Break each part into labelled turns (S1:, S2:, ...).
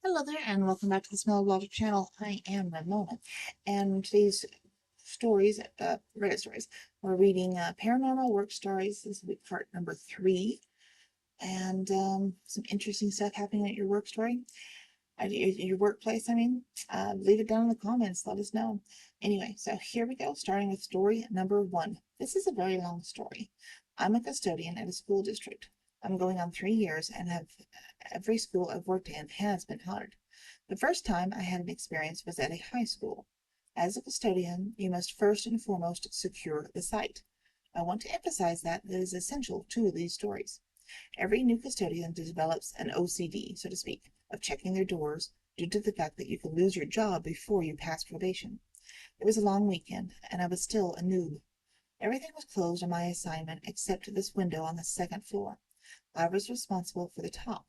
S1: Hello there, and welcome back to the Smell of Logic channel. I am Ramona, and today's stories, Reddit stories, we're reading Paranormal Work Stories. This will be part number 3, and some interesting stuff happening at your work story, at your workplace. Leave it down in the comments. Let us know. Anyway, so here we go, starting with story number 1. This is a very long story. I'm a custodian at a school district. I'm going on 3 years, and have every school I've worked in has been haunted. The first time I had an experience was at a high school. As a custodian, you must first and foremost secure the site. I want to emphasize that it is essential to these stories. Every new custodian develops an OCD, so to speak, of checking their doors due to the fact that you can lose your job before you pass probation. It was a long weekend, and I was still a noob. Everything was closed on my assignment except this window on the second floor. I was responsible for the top.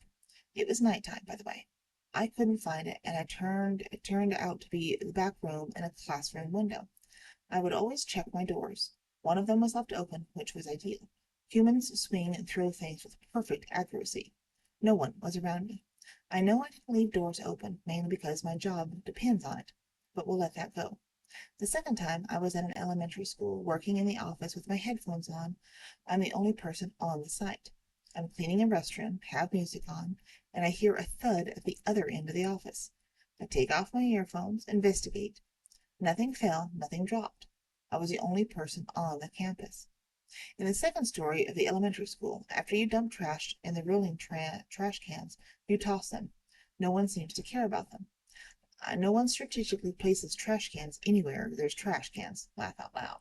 S1: It was nighttime, by the way. I couldn't find it, and it turned out to be the back room and a classroom window. I would always check my doors. One of them was left open, which was ideal. Humans swing and throw things with perfect accuracy. No one was around me. I know I didn't leave doors open, mainly because my job depends on it, but we'll let that go. The second time, I was at an elementary school, working in the office with my headphones on. I'm the only person on the site. I'm cleaning a restroom, have music on, and I hear a thud at the other end of the office. I take off my earphones, investigate. Nothing fell, nothing dropped. I was the only person on the campus. In the second story of the elementary school, after you dump trash in the rolling trash cans, you toss them. No one seems to care about them. No one strategically places trash cans anywhere there's trash cans. Laugh out loud.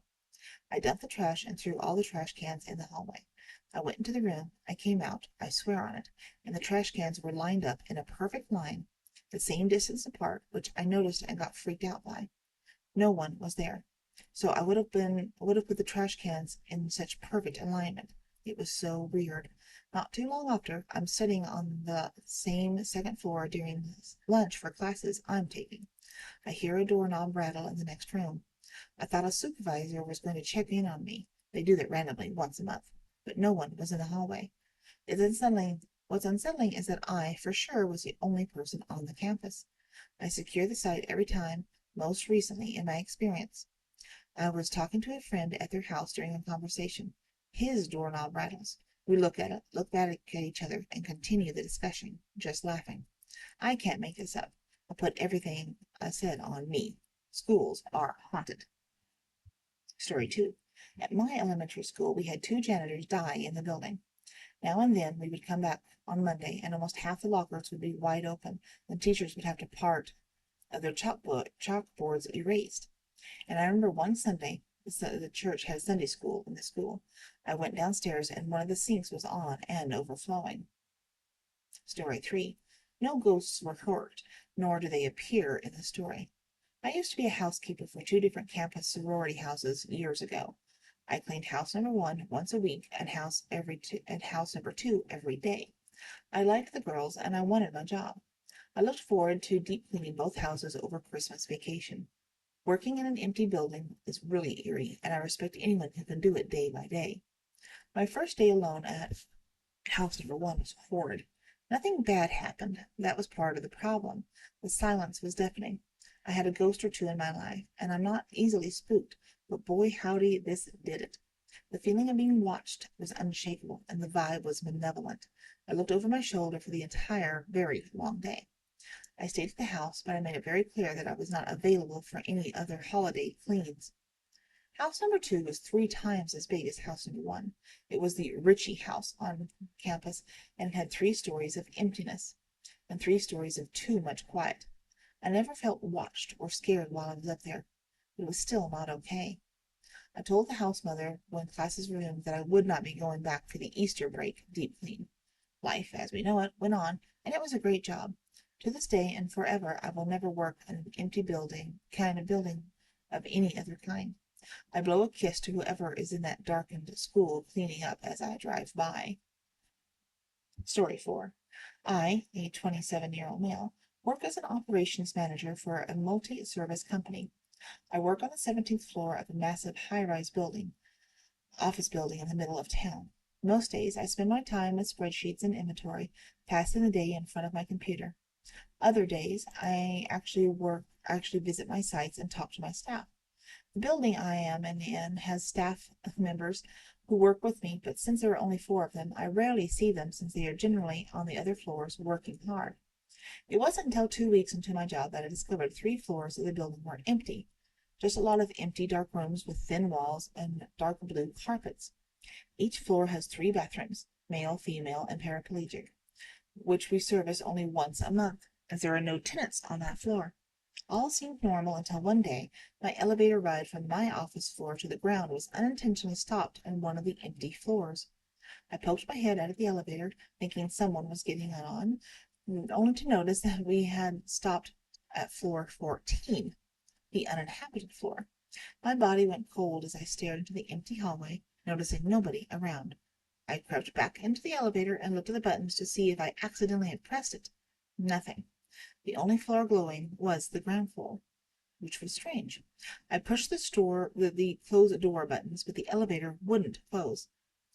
S1: I dumped the trash and threw all the trash cans in the hallway. I went into the room. I came out, I swear on it, and the trash cans were lined up in a perfect line, the same distance apart, which I noticed and got freaked out by. No one was there. So I would have put the trash cans in such perfect alignment. It was so weird. Not too long after, I'm studying on the same second floor during lunch for classes I'm taking. I hear a doorknob rattle in the next room. I thought a supervisor was going to check in on me. They do that randomly once a month, but no one was in the hallway. What's unsettling is that I, for sure, was the only person on the campus. I secure the site every time, most recently in my experience. I was talking to a friend at their house during a conversation. His doorknob rattles. We look back at each other, and continue the discussion, just laughing. I can't make this up. I put everything I said on me. Schools are haunted. Story 2. At my elementary school, we had 2 janitors die in the building. Now and then we would come back on Monday, and almost half the lockers would be wide open, and teachers would have to part of their chalkboards erased. And I remember one Sunday, the church had Sunday school in the school. I went downstairs, and one of the sinks was on and overflowing. Story 3. No ghosts were hurt, nor do they appear in the story. I used to be a housekeeper for 2 different campus sorority houses years ago. I cleaned house number 1 once a week, and house number 2 every day. I liked the girls, and I wanted my job. I looked forward to deep cleaning both houses over Christmas vacation. Working in an empty building is really eerie, and I respect anyone who can do it day by day. My first day alone at house number 1 was horrid. Nothing bad happened. That was part of the problem. The silence was deafening. I had a ghost or 2 in my life, and I'm not easily spooked, but boy howdy, this did it. The feeling of being watched was unshakable, and the vibe was malevolent. I looked over my shoulder for the entire very long day. I stayed at the house, but I made it very clear that I was not available for any other holiday cleans. House number 2 was 3 times as big as house number 1. It was the Ritchie house on campus, and it had 3 stories of emptiness and 3 stories of too much quiet. I never felt watched or scared while I was up there, but it was still not okay. I told the house mother when classes resumed that I would not be going back for the Easter break deep clean. Life, as we know it, went on, and it was a great job. To this day and forever, I will never work in an empty building of any other kind. I blow a kiss to whoever is in that darkened school cleaning up as I drive by. Story 4. I, a 27-year-old male, work as an operations manager for a multi-service company. I work on the 17th floor of a massive high-rise office building in the middle of town. Most days, I spend my time with spreadsheets and inventory, passing the day in front of my computer. Other days, I actually visit my sites and talk to my staff. The building I am in has staff members who work with me, but since there are only four of them, I rarely see them since they are generally on the other floors working hard. It wasn't until 2 weeks into my job that I discovered 3 floors of the building were empty. Just a lot of empty dark rooms with thin walls and dark blue carpets. Each floor has 3 bathrooms, male, female, and paraplegic, which we service only once a month, as there are no tenants on that floor. All seemed normal until one day my elevator ride from my office floor to the ground was unintentionally stopped on one of the empty floors. I poked my head out of the elevator, thinking someone was getting on, only to notice that we had stopped at floor 14, the uninhabited floor. My body went cold as I stared into the empty hallway, noticing nobody around. I crept back into the elevator and looked at the buttons to see if I accidentally had pressed it. Nothing. The only floor glowing was the ground floor, which was strange. I pushed the close door buttons, but the elevator wouldn't close.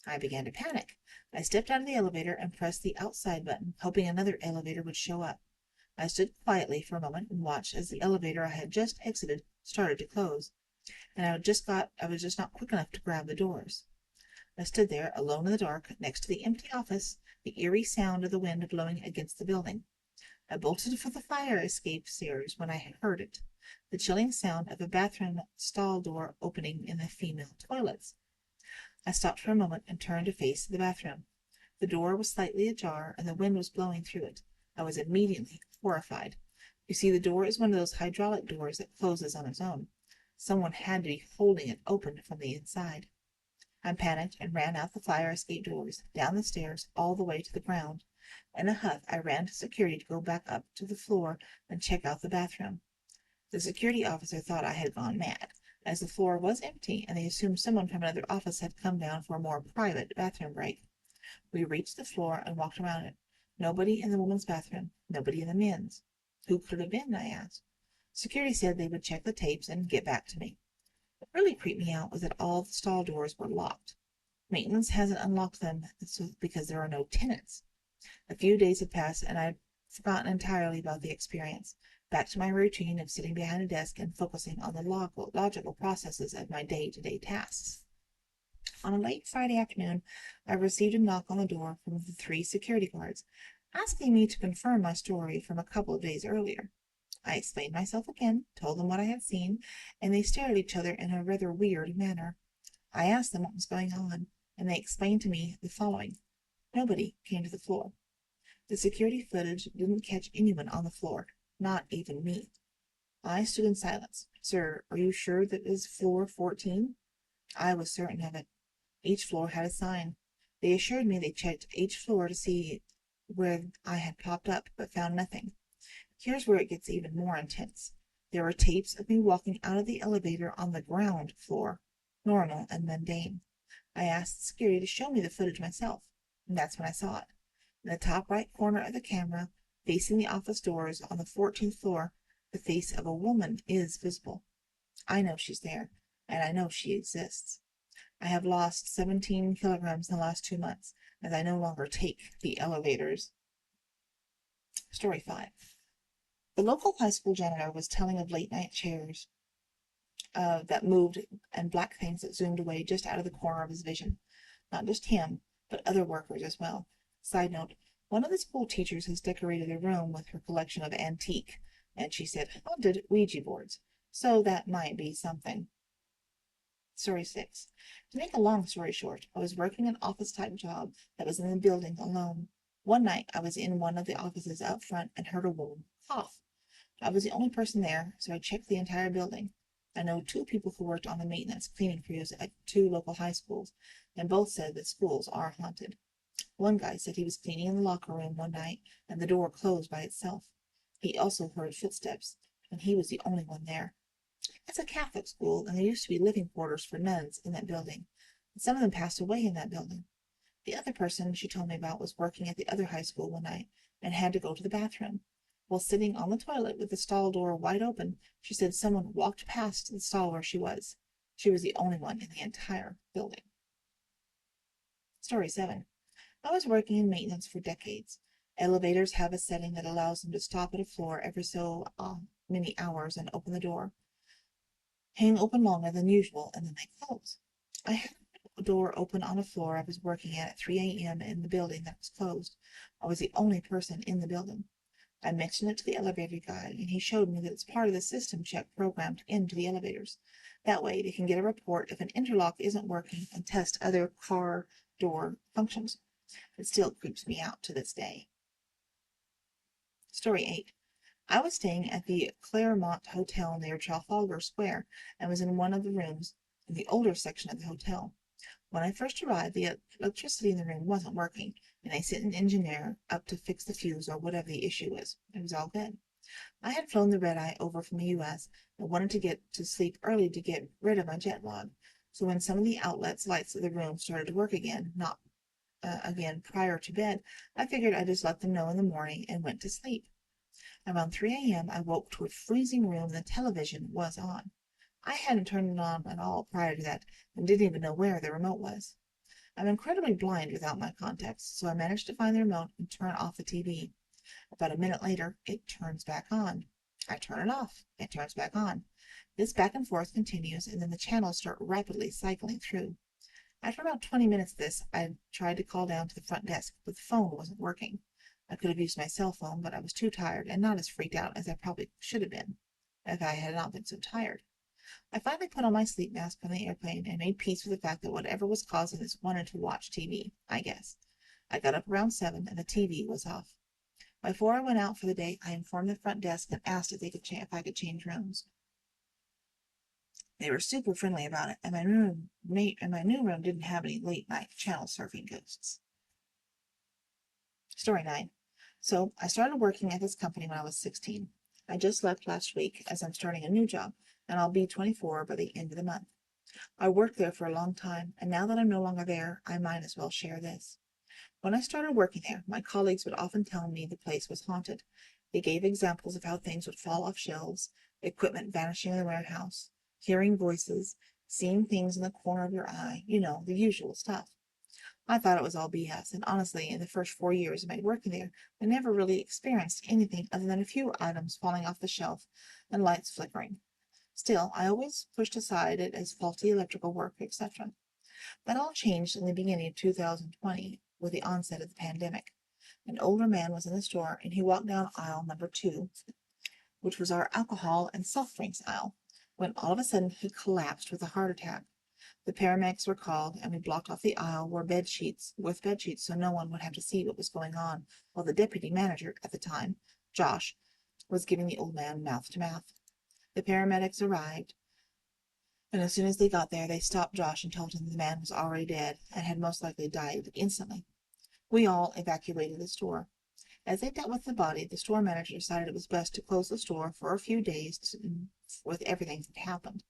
S1: I began to panic. I stepped out of the elevator and pressed the outside button, hoping another elevator would show up. I stood quietly for a moment and watched as the elevator I had just exited started to close, and I was just not quick enough to grab the doors. I stood there, alone in the dark, next to the empty office, the eerie sound of the wind blowing against the building. I bolted for the fire escape stairs when I heard it, the chilling sound of a bathroom stall door opening in the female toilets. I stopped for a moment and turned to face the bathroom. The door was slightly ajar and the wind was blowing through it. I was immediately horrified. You see, the door is one of those hydraulic doors that closes on its own. Someone had to be holding it open from the inside. I panicked and ran out the fire escape doors, down the stairs, all the way to the ground. In a huff, I ran to security to go back up to the floor and check out the bathroom. The security officer thought I had gone mad, as the floor was empty, and they assumed someone from another office had come down for a more private bathroom break. We reached the floor and walked around it. Nobody in the women's bathroom, nobody in the men's. Who could it have been? I asked. Security said they would check the tapes and get back to me. What really creeped me out was that all the stall doors were locked. Maintenance hasn't unlocked them because there are no tenants. A few days had passed, and I'd forgotten entirely about the experience, back to my routine of sitting behind a desk and focusing on the logical processes of my day-to-day tasks. On a late Friday afternoon, I received a knock on the door from the 3 security guards, asking me to confirm my story from a couple of days earlier. I explained myself again, told them what I had seen, and they stared at each other in a rather weird manner. I asked them what was going on, and they explained to me the following. Nobody came to the floor. The security footage didn't catch anyone on the floor, not even me. I stood in silence. Sir, are you sure that is floor 14? I was certain of it. Each floor had a sign. They assured me they checked each floor to see where I had popped up, but found nothing. Here's where it gets even more intense. There were tapes of me walking out of the elevator on the ground floor, normal and mundane. I asked security to show me the footage myself, and that's when I saw it. In the top right corner of the camera, facing the office doors on the 14th floor, the face of a woman is visible. I know she's there, and I know she exists. I have lost 17 kilograms in the last 2 months, as I no longer take the elevators. Story 5. The local high school janitor was telling of late-night chairs that moved and black things that zoomed away just out of the corner of his vision. Not just him, but other workers as well. Side note, one of the school teachers has decorated a room with her collection of antique, and she said haunted Ouija boards, so that might be something. Story 6. To make a long story short, I was working an office-type job that was in the building alone. One night, I was in one of the offices out front and heard a woman cough. I was the only person there, so I checked the entire building. I know 2 people who worked on the maintenance cleaning crews at 2 local high schools, and both said that schools are haunted. One guy said he was cleaning in the locker room one night, and the door closed by itself. He also heard footsteps, and he was the only one there. It's a Catholic school, and there used to be living quarters for nuns in that building, and some of them passed away in that building. The other person she told me about was working at the other high school one night, and had to go to the bathroom. While sitting on the toilet with the stall door wide open, she said someone walked past the stall where she was. She was the only one in the entire building. Story 7. I was working in maintenance for decades, Elevators have a setting that allows them to stop at a floor every so many hours and open the door, hang open longer than usual, and then they close. I had a door open on a floor I was working at 3 a.m. in the building that was closed. I was the only person in the building. I mentioned it to the elevator guy, and he showed me that it's part of the system check programmed into the elevators. That way, they can get a report if an interlock isn't working and test other car door functions. It still creeps me out to this day. Story 8. I was staying at the Claremont Hotel near Trafalgar Square and was in one of the rooms in the older section of the hotel. When I first arrived, the electricity in the room wasn't working, and I sent an engineer up to fix the fuse or whatever the issue was. It was all good. I had flown the red-eye over from the U.S. and wanted to get to sleep early to get rid of my jet lag. So when some of the lights of the room started to work again, not again prior to bed, I figured I'd just let them know in the morning and went to sleep. Around 3 a.m., I woke to a freezing room and the television was on. I hadn't turned it on at all prior to that and didn't even know where the remote was. I'm incredibly blind without my contacts, so I managed to find the remote and turn off the TV. About a minute later, it turns back on. I turn it off. It turns back on. This back and forth continues, and then the channels start rapidly cycling through. After about 20 minutes of this, I tried to call down to the front desk, but the phone wasn't working. I could have used my cell phone, but I was too tired and not as freaked out as I probably should have been if I had not been so tired. I finally put on my sleep mask on the airplane and made peace with the fact that whatever was causing this wanted to watch TV, I guess. I got up around 7 and the TV was off. Before I went out for the day, I informed the front desk and asked if I could change rooms. They were super friendly about it, and my new room didn't have any late night channel surfing ghosts. Story 9. So I started working at this company when I was 16. I just left last week as I'm starting a new job, and I'll be 24 by the end of the month. I worked there for a long time, and now that I'm no longer there, I might as well share this. When I started working there, my colleagues would often tell me the place was haunted. They gave examples of how things would fall off shelves, equipment vanishing in the warehouse, hearing voices, seeing things in the corner of your eye, the usual stuff. I thought it was all BS, and honestly, in the first 4 years of my working there, I never really experienced anything other than a few items falling off the shelf and lights flickering. Still, I always pushed aside it as faulty electrical work, etc. That all changed in the beginning of 2020 with the onset of the pandemic. An older man was in the store, and he walked down aisle number 2, which was our alcohol and soft drinks aisle, when all of a sudden he collapsed with a heart attack. The paramedics were called, and we blocked off the aisle with bed sheets so no one would have to see what was going on, while the deputy manager at the time, Josh, was giving the old man mouth to mouth. The paramedics arrived, and as soon as they got there, they stopped Josh and told him the man was already dead and had most likely died instantly. We all evacuated the store. As they dealt with the body, the store manager decided it was best to close the store for a few days with everything that happened.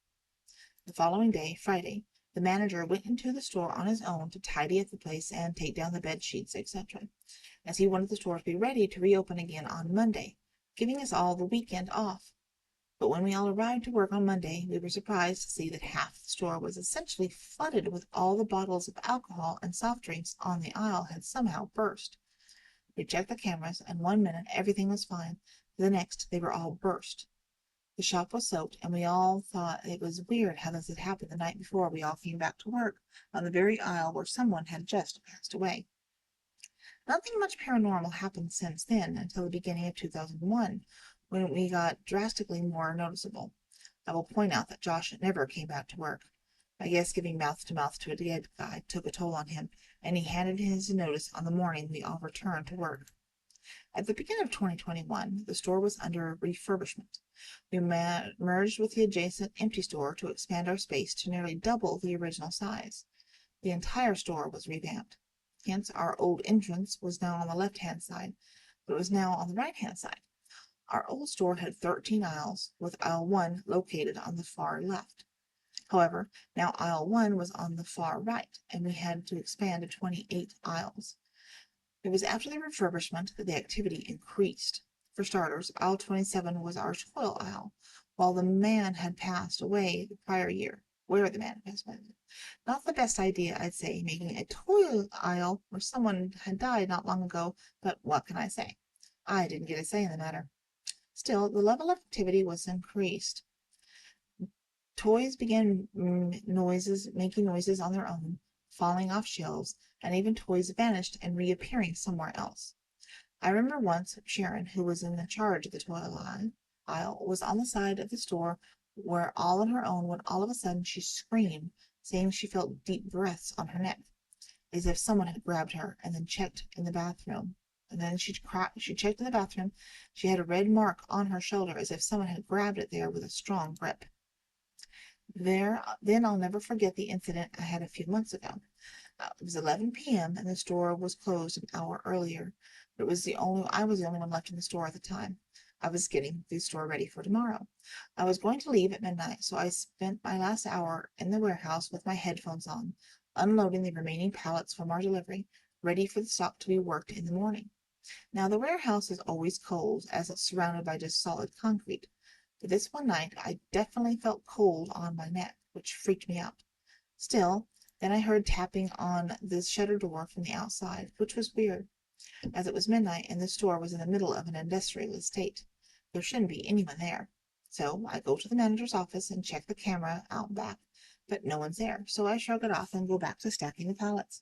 S1: The following day, Friday, the manager went into the store on his own to tidy up the place and take down the bed sheets, etc., as he wanted the store to be ready to reopen again on Monday, giving us all the weekend off. But when we all arrived to work on Monday, we were surprised to see that half the store was essentially flooded with all the bottles of alcohol and soft drinks on the aisle had somehow burst. We checked the cameras, and 1 minute everything was fine. The next, they were all burst. The shop was soaked, and we all thought it was weird how this had happened the night before we all came back to work, on the very aisle where someone had just passed away. Nothing much paranormal happened since then until the beginning of 2001, when we got drastically more noticeable. I will point out that Josh never came back to work. I guess giving mouth to mouth to a dead guy took a toll on him, and he handed in his notice on the morning we all returned to work. At the beginning of 2021, the store was under refurbishment. We merged with the adjacent empty store to expand our space to nearly double the original size. The entire store was revamped. Hence, our old entrance was now on the left-hand side, but it was now on the right-hand side. Our old store had 13 aisles, with aisle 1 located on the far left. However, now aisle 1 was on the far right, and we had to expand to 28 aisles. It was after the refurbishment that the activity increased. For starters, aisle 27 was our toil aisle, while the man had passed away the prior year. where the manifest was. Not the best idea, I'd say, making a toy aisle where someone had died not long ago, but what can I say? I didn't get a say in the matter. Still, the level of activity was increased. Toys began making noises on their own, falling off shelves, and even toys vanished and reappearing somewhere else. I remember once Sharon, who was in charge of the toy aisle, was on the side of the store where all on her own when all of a sudden she screamed, saying she felt deep breaths on her neck, as if someone had grabbed her, and then checked in the bathroom. And then she checked in the bathroom. She had a red mark on her shoulder, as if someone had grabbed it there with a strong grip. Then I'll never forget the incident I had a few months ago. It was 11 p.m. and the store was closed an hour earlier. But I was the only one left in the store at the time. I was getting the store ready for tomorrow. I was going to leave at midnight, so I spent my last hour in the warehouse with my headphones on, unloading the remaining pallets from our delivery, ready for the stock to be worked in the morning. Now, the warehouse is always cold, as it's surrounded by just solid concrete. But this one night I definitely felt cold on my neck, which freaked me out. Still, then I heard tapping on the shutter door from the outside, which was weird, as it was midnight and the store was in the middle of an industrial estate. There shouldn't be anyone there. So I go to the manager's office and check the camera out back, but no one's there, so I shrug it off and go back to stacking the pallets.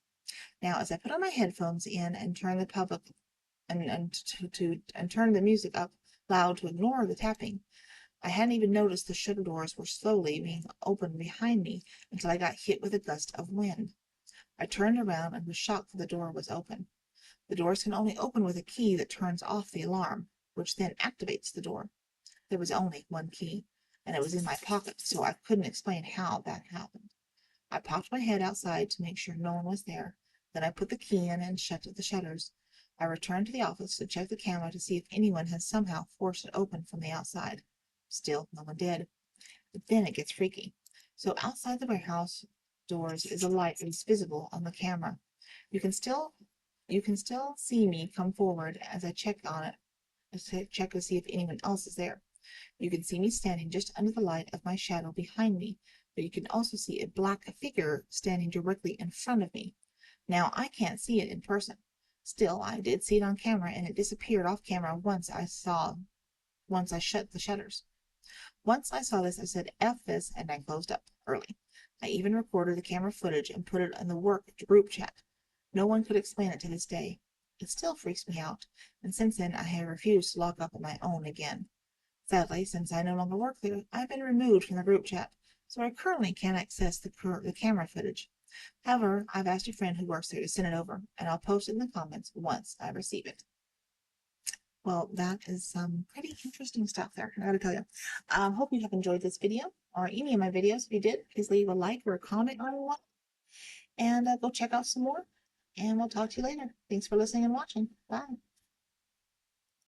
S1: Now, as I put on my headphones in and turn the public and turn the music up loud to ignore the tapping, I hadn't even noticed the shutter doors were slowly being opened behind me until I got hit with a gust of wind. I turned around and was shocked that the door was open. The doors can only open with a key that turns off the alarm, which then activates the door. There was only one key, and it was in my pocket, so I couldn't explain how that happened. I popped my head outside to make sure no one was there. Then I put the key in and shut the shutters. I returned to the office to check the camera to see if anyone had somehow forced it open from the outside. Still, no one did. But then it gets freaky. So outside the warehouse doors is a light that is visible on the camera. You can still see me come forward as I check on it, check to see if anyone else is there. You can see me standing just under the light of my shadow behind me, but you can also see a black figure standing directly in front of me. Now I can't see it in person. Still, I did see it on camera, and it disappeared off camera once I shut the shutters. Once I saw this, I said, F this, and I closed up early. I even recorded the camera footage and put it in the work group chat. No one could explain it to this day. It still freaks me out, and since then I have refused to log up on my own again. Sadly, since I no longer work there, I've been removed from the group chat, so I currently can't access the camera footage. However, I've asked a friend who works there to send it over, and I'll post it in the comments once I receive it. Well, that is some pretty interesting stuff there, I gotta tell you. Hope you have enjoyed this video, or any of my videos. If you did, please leave a like or a comment on one, and go check out some more, and we'll talk to you later. Thanks for listening and watching. Bye.